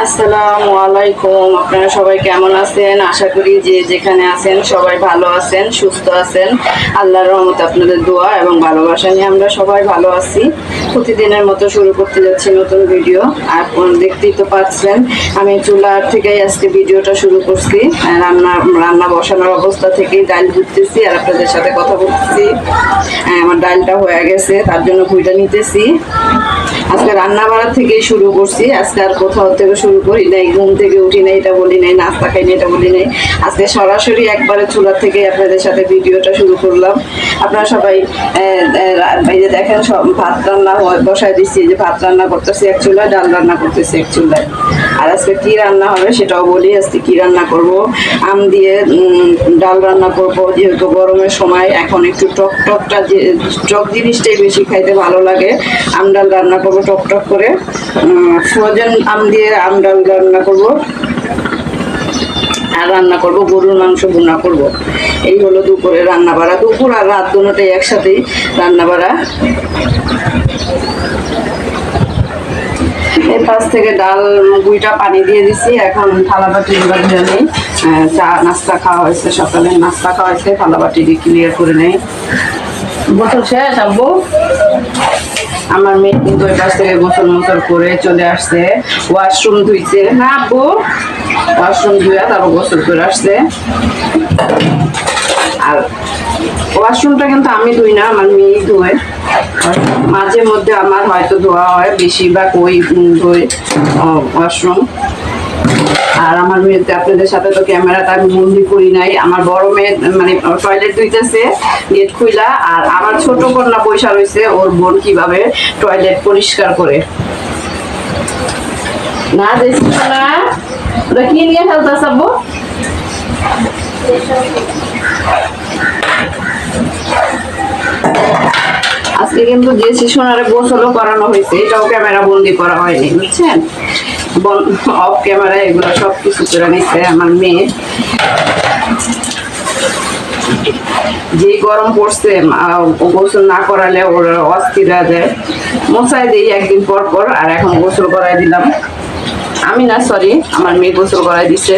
আসসালামু আলাইকুম। আপনারা সবাই কেমন আছেন? আশা করি যে যেখানে আছেন সবাই ভালো আছেন, সুস্থ আছেন। আল্লাহর রহমতে আপনাদের দোয়া এবং ভালোবাসা নিয়ে আমরা সবাই ভালো আছি। প্রতিদিনের মতো শুরু করতে যাচ্ছি নতুন ভিডিও। আর দেখতেই তো পাচ্ছেন আমি চুলার থেকেই আজকে ভিডিওটা শুরু করছি। রান্না রান্না বসানোর অবস্থা থেকেই ডাল ধুতেছি আর আপনাদের সাথে কথা বলতেছি। আমার ডালটা হয়ে গেছে, তার জন্য ভুঁইটা নিতেছি। আজকে রান্না বাড়া থেকেই শুরু করছি। আজকে আর কোথাও থেকে শুরু করি নাই, ঘুম থেকে উঠি নাই, এটা বলি নাই, নাস্তা খাইনি এটা বলি নাই। আজকে সরাসরি একবারে চুলা থেকে আপনাদের সাথে ভিডিওটা শুরু করলাম। আপনারা সবাই এই যে দেখেন সব ভাত রান্না বসায় দিচ্ছি, যে ভাত রান্না করতেছি এক চুলায়, ডাল রান্না করতেছি এক চুলায়। আর আজকে কি রান্না হবে সেটাও বলি। আজকে কি রান্না করব, আম দিয়ে ডাল রান্না করব। যেহেতু গরমের সময় এখন একটু টক জিনিসটাই বেশি খাইতে ভালো লাগে। আম ডাল রান্না করবো টক টক করে। ফ্রোজেন আম দিয়ে আম ডাল রান্না করব। আর রান্না করব গরুর মাংস ভুনা করব। এই হলো দুপুরে রান্না বাড়া। দুপুর আর রাত দুটোটাই একসাথেই রান্না বাড়া। এর পাশ থেকে ডাল গুঁইটা পানি দিয়ে দিছি। এখন থালা বাটি ধুয়ে নেই। চা নাস্তা খাওয়া হয়েছে, সকালে নাস্তা খাওয়া হয়েছে, থালা বাটি দিয়ে ক্লিয়ার করে নেই। গোসল শেষ আব্বু? আমার মেয়ে কিন্তু ওই পাশ থেকে গোসল মোসল করে চলে আসছে, ওয়াশরুম ধুইছে। হ্যাঁ আব্বু, ওয়াশরুম ধুয়া তারপর গোসল করে আসছে। আর ওয়াশরুমটা কিন্তু আমি ধুই না, আমার মেয়েই ধোয়। মাঝে মধ্যে আমার হয়তো ধোয়া হয়, বেশিরভাগ ওই ধোয় ওয়াশরুম। আর আমার মেয়েতে আপনাদের সাথে তো ক্যামেরাটা আমি বন্দি করি নাই। আমার বড় মেয়ে মানে টয়লেট ধুইতেছে গেট খুইলা, আর আমার ছোট কন্যা পয়সা রয়েছে ওর বোন কিভাবে টয়লেট পরিষ্কার করে। না দেখছি না, ওটা কি নিয়ে ফেলতেছ আব্বু? আজকে কিন্তু যে শিশুনারে গোসলও করানো হয়েছে, এটাও ক্যামেরা বন্দি করা হয়নি, বুঝছেন? অফ ক্যামেরা এগুলো সব কিছু করে নিচ্ছে আমার মেয়ে। যে গরম পড়ছে, গোসল না করালে ওর অস্থির হয়ে যায়। মশাই দিই একদিন পর পর, আর এখন গোসল করাই দিলাম। আমি না, সরি, আমার মেয়ে গোসল করাই দিচ্ছে।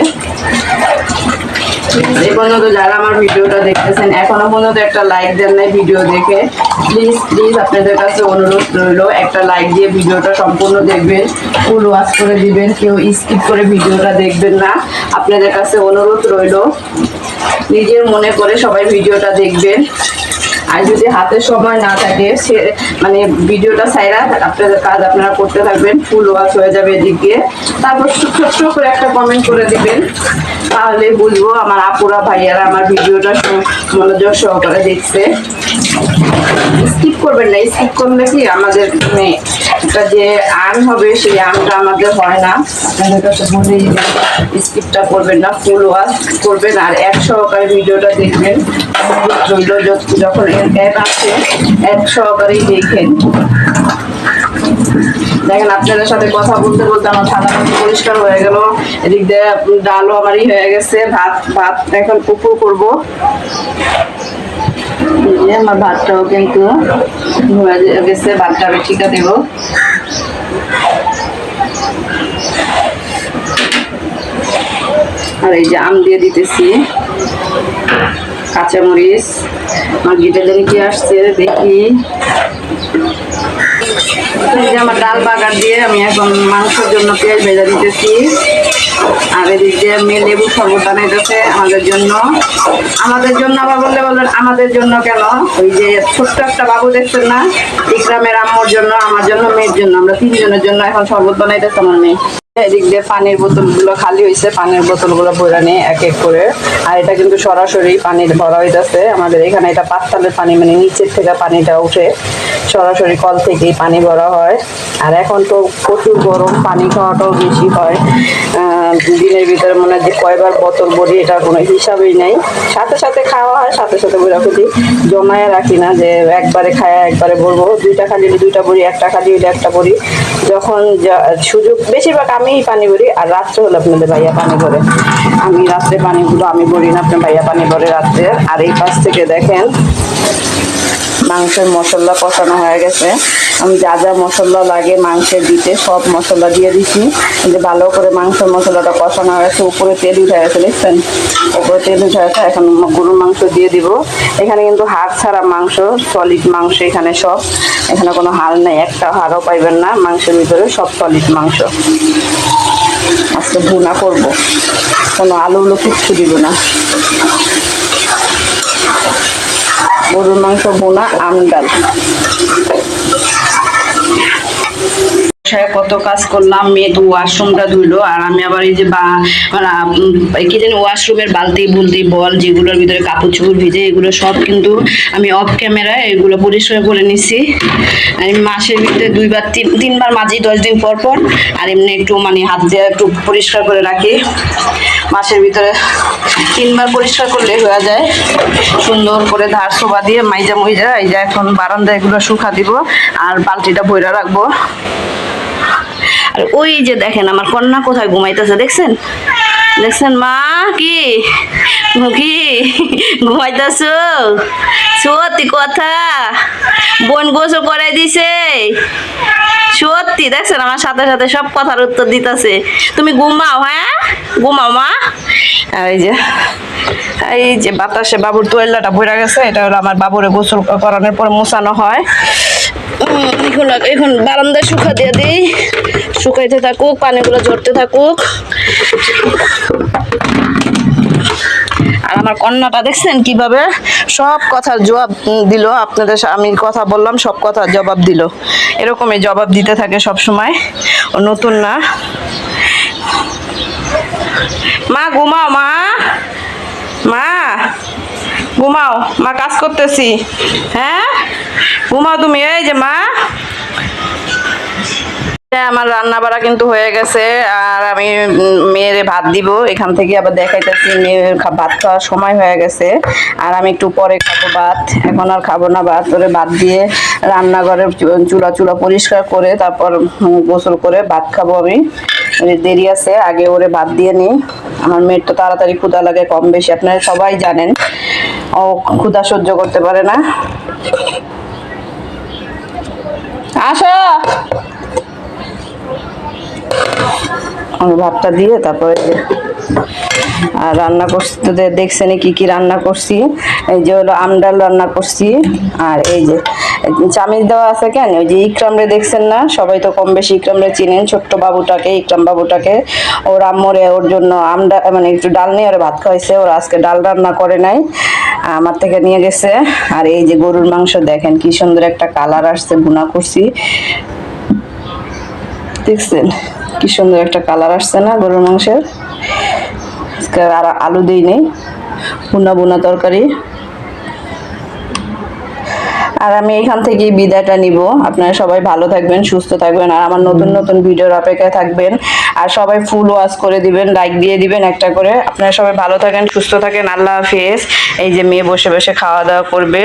এই পর্যন্ত যারা আমার ভিডিওটা দেখতেছেন এখনো পর্যন্ত একটা লাইক দেন নাই ভিডিও দেখে, প্লিজ প্লিজ আপনাদের কাছে অনুরোধ রইল, একটা লাইক দিয়ে ভিডিওটা সম্পূর্ণ দেখবেন, ফুল ওয়াচ করে দিবেন, কেউ স্কিপ করে ভিডিওটা দেখবেন না। আপনাদের কাছে অনুরোধ রইল, নিজের মনে করে সবাই ভিডিওটা দেখবেন। আর যদি হাতে সময় না থাকে সে মানে ভিডিওটা সাইরা আপনাদের কাজ আপনারা করতে থাকবেন, ফুল ওয়াচ হয়ে যাবে এদিক দিয়ে। তারপর ছোট্ট করে একটা কমেন্ট করে দিবেন, তাহলে বুঝবো আমার আপুরা ভাইয়ারা আমার ভিডিওটা মনোযোগ সহকারে দেখছে। স্কিপ করবেন না, স্কিপ করলে কি আমাদের যে আর্ন হবে সেই আর্নটা আমাদের হয় না। আপনাদের কাছে বলেই স্কিপটা করবেন না, ফুল ওয়াচ করবেন আর এক সহকারে ভিডিওটা দেখবেন। যখন অ্যাড আছে এক সহকারেই দেখেন। দেখেন আপনাদের সাথে কথা বলতে বলতে আমার থালা পরিষ্কার হয়ে গেল। এদিক দিয়ে ডালও আমারই হয়ে গেছে। ভাত এখন পুকুর করবো। আমার ভাতটাও কিন্তু হয়ে গেছে, ভাতটা আমি ঠিকা দেব। আর এই যে আম দিয়ে দিতেছি, কাঁচামরিচ। আমার গিটা জানি কি আসছে দেখি। আমার ডাল বাগার দিয়ে আমি এখন মাংসের জন্য পেঁয়াজ ভেজা দিতেছি। আর এদিক দিয়ে মেয়ে লেবু শরবত বানাইতেছে আমাদের জন্য। আবার বললে বললেন আমাদের জন্য কেন? ওই যে ছোট্ট একটা বাবু দেখছেন না, ইকরামের আম্মুর জন্য, আমার জন্য, মেয়ের জন্য, আমরা তিনজনের জন্য এখন শরবত বানাইতেছে আমার মেয়ে। এদিক দিয়ে পানির বোতলগুলো খালি হয়েছে, পানির বোতলগুলো ভরা নিয়ে এক এক করে। আর এটা কিন্তু সরাসরি পানির ভরা হইতেছে আমাদের এখানে। এটা পাঁচতালের পানি, মানে নিচের থেকে পানিটা উঠে সরাসরি কল থেকেই পানি ভরা হয়। আর এখন তো প্রচুর গরম, পানি খাওয়াটাও বেশি হয়। দিনের ভিতরে মনে হয় যে কয়বার বোতল ভরি এটার কোনো হিসাবেই নেই। সাথে সাথে খাওয়া হয়, সাথে সাথে বইরা খুঁজি, জমায় রাখি না যে একবারে খায় একবারে ভরবো। দুইটা খালি হলে দুইটা ভরি, একটা খালি হলে একটা ভরি। যখন সুযোগ, বেশিরভাগ আমিই পানি ভরি। আর রাত্রে হলে আপনাদের ভাইয়া পানি ভরে। আমি রাত্রে পানিগুলো আমি ভরি না, আপনার ভাইয়া পানি ভরে রাত্রে। আর এই পাশ থেকে দেখেন মাংসের মশলা কষানো হয়ে গেছে। আমি যা যা মশলা লাগে মাংসের দিতে সব মশলা দিয়ে দিচ্ছি। যে ভালো করে মাংসের মশলাটা কষানো হয়ে গেছে, উপরে তেল উঠে গেছে, দেখছেন উপরে তেল উঠে গেছে। এখন গরুর মাংস দিয়ে দিব। এখানে কিন্তু হাড় ছাড়া মাংস, সলিড মাংস এখানে সব, এখানে কোনো হাড় নেই, একটা হাড়ও পাইবেন না মাংসের ভিতরে, সব সলিড মাংস। আজকে ভুনা করবো, কোনো আলু কিচ্ছু দিব না। গরুর মাংস ভুনা, আমডাল। কত কাজ করলাম, মেয়ে তো ওয়াশরুমটা ধুইলো, আর আমি আবার এই যে কি জানি ওয়াশরুমের বালতি বুলতি বল যেগুলোর ভিতরে কাপড় চোপড় ভিজে, এগুলো সব কিন্তু আমি অফ ক্যামেরায় এগুলো পরিষ্কার করে নিছি। আমি মাসের ভিতরে 2-3বার মাজি 10 দিন পর পর, আর এমনি একটু মানে হাত দিয়ে একটু পরিষ্কার করে রাখি। মাসের ভিতরে 3বার পরিষ্কার করলে হয়ে যায় সুন্দর করে, ধার সোবা দিয়ে মাইজা মুইজা। এই যে এখন বারান্দায় এগুলো শুকা দিব, আর বালতিটা ভইরা রাখবো। আর ওই যে দেখেন আমার কন্যা কোথায় ঘুমাইতেছে, দেখছেন দেখছেন মা, কি কি ঘুমাইতেছ? সত্যি কথা, বোন গোসল করাই দিছে, সত্যি দেখছেন আমার সাথে সাথে সব কথার উত্তর দিতেছে। তুমি ঘুমাও, হ্যাঁ ঘুমাও মা। আর এই যে বাতাসে বাবুর তোয়াল্লাটা ভরে গেছে, এটা হলো আমার বাবুরে গোসল করানোর পর মোছানো হয়। এখন বারান্দায় শুকা দিয়ে দিই, শুকাইতে থাকুক, পানিগুলো ঝরতে থাকুক। আর আমার কন্যাটা দেখছেন কিভাবে সব কথার জবাব দিল, আপনাদের আমি কথা বললাম সব কথার জবাব দিল। এরকমই জবাব দিতে থাকে সব সময়, ও নতুন না। মা ঘুমাও, মা মা ঘুমাও, মা কাজ করতেছি, হ্যাঁ ঘুমাও তুমি। এই যে মা, আমার রান্না বাড়া কিন্তু হয়ে গেছে, আর আমি মেয়েরে ভাত দিব। এখান থেকে আবার দেখাইতেছি মেয়ের ভাত খাওয়ার সময় হয়ে গেছে, আর আমি একটু পরে খাবো ভাত, এখন আর খাবো না ভাত। ওরে ভাত দিয়ে রান্নাঘরের চুলা পরিষ্কার করে তারপর গোসল করে ভাত খাবো আমি। দেরি আছে, আগে ওরে ভাত দিয়ে নিই। আমার মেয়ের তো তাড়াতাড়ি ক্ষুধা লাগে কম বেশি, আপনারা সবাই জানেন, ও ক্ষুধা সহ্য করতে পারে না। আসো, ভাতটা দিয়ে তারপরে আর রান্না করছি তো দেখছেন কি কি রান্না করছি। এই যে হলো আমডাল রান্না করছি, আর এই যে চামিচ দেওয়া আছে কেন, ওই যে ইকরামরে দেখছেন না, সবাই তো কম বেশি ইকরামরে চিনেন, ছোট্ট বাবুটাকে, ইকরাম বাবুটাকে। ওর আম্মরে ওর জন্য আমডাল মানে একটু ডাল নিয়ে ওরা ভাত খাওয়াইছে, ওরা আজকে ডাল রান্না করে নাই, আমার থেকে নিয়ে গেছে। আর এই যে গরুর মাংস দেখেন কি সুন্দর একটা কালার আসছে, ভুনা করছি, দেখছেন কি সুন্দর একটা কালার আসছে না গরুর মাংসের। আর আলু দিই নেই, ভুনা তরকারি। আর আমি এখান থেকেই বিদায়টা নিব। আপনারা সবাই ভালো থাকবেন, সুস্থ থাকবেন, আর আমার নতুন নতুন ভিডিওর অপেক্ষায় থাকবেন। আর সবাই ফুল ওয়াচ করে দিবেন, লাইক দিয়ে দিবেন একটা করে। আপনারা সবাই ভালো থাকেন, সুস্থ থাকেন, আল্লাহ হাফেজ। এই যে মেয়ে বসে বসে খাওয়া দাওয়া করবে।